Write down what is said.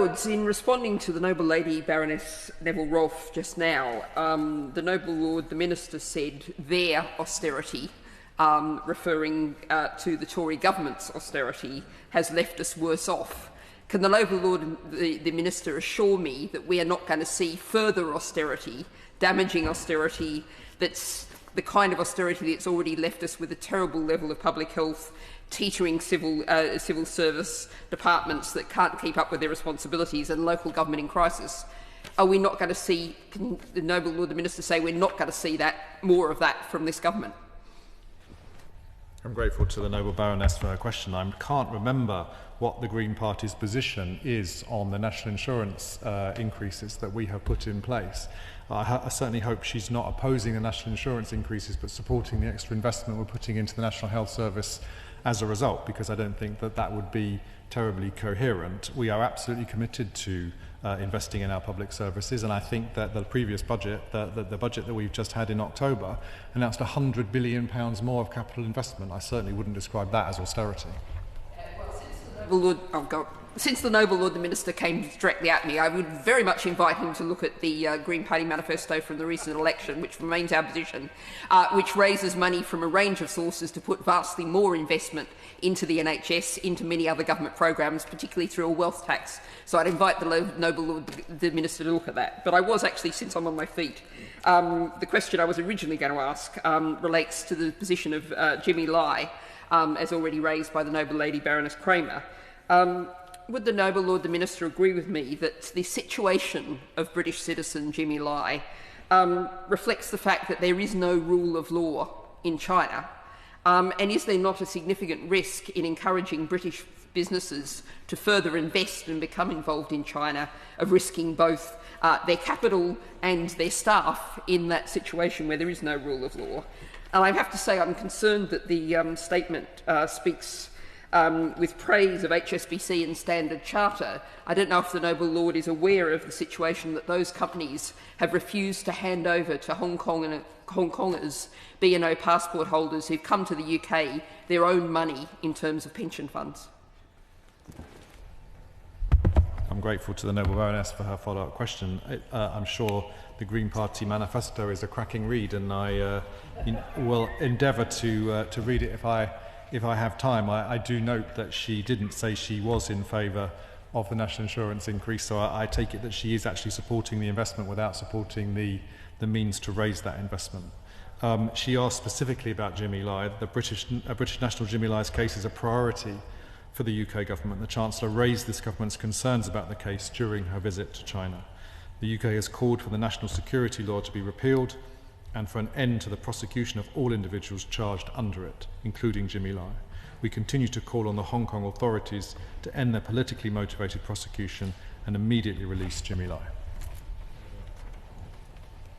In responding to the Noble Lady Baroness Neville Rolfe just now, the Noble Lord, the Minister, said their austerity, referring to the Tory government's austerity, has left us worse off. Can the Noble Lord, the Minister, assure me that we are not going to see further austerity, damaging austerity, that's the kind of austerity that's already left us with a terrible level of public health, teetering civil service departments that can't keep up with their responsibilities, and local government in crisis? Are we not going to see, can the Noble Lord the Minister say we're not going to see more of that from this government? I'm grateful to the Noble Baroness for her question. I can't remember what the Green Party's position is on the national insurance increases that we have put in place. I certainly hope she's not opposing the national insurance increases but supporting the extra investment we're putting into the National Health Service as a result, because I don't think that that would be terribly coherent. We are absolutely committed to investing in our public services, and I think that the previous budget, the budget that we've just had in October, announced £100 billion more of capital investment. I certainly wouldn't describe that as austerity. Since the Noble Lord the Minister came directly at me, I would very much invite him to look at the Green Party manifesto from the recent election, which remains our position, which raises money from a range of sources to put vastly more investment into the NHS, into many other government programs, particularly through a wealth tax. So I'd invite the Noble Lord the Minister to look at that. But I was actually, since I'm on my feet, the question I was originally going to ask relates to the position of Jimmy Lai, as already raised by the Noble Lady Baroness Kramer. Would the Noble Lord the Minister agree with me that the situation of British citizen Jimmy Lai reflects the fact that there is no rule of law in China? And is there not a significant risk in encouraging British businesses to further invest and become involved in China, of risking both their capital and their staff in that situation where there is no rule of law? And I have to say I'm concerned that the statement speaks with praise of HSBC and Standard Charter. I don't know if the Noble Lord is aware of the situation that those companies have refused to hand over to Hong Kongers, B&O passport holders who've come to the UK, their own money in terms of pension funds. I'm grateful to the Noble Baroness for her follow-up question. I'm sure the Green Party manifesto is a cracking read, and I will endeavour to read it if I have time. I do note that she didn't say she was in favour of the national insurance increase, so I take it that she is actually supporting the investment without supporting the means to raise that investment. She asked specifically about Jimmy Lai. The British national Jimmy Lai's case is a priority for the UK government. The Chancellor raised this government's concerns about the case during her visit to China. The UK has called for the national security law to be repealed and for an end to the prosecution of all individuals charged under it, including Jimmy Lai. We continue to call on the Hong Kong authorities to end their politically motivated prosecution and immediately release Jimmy Lai.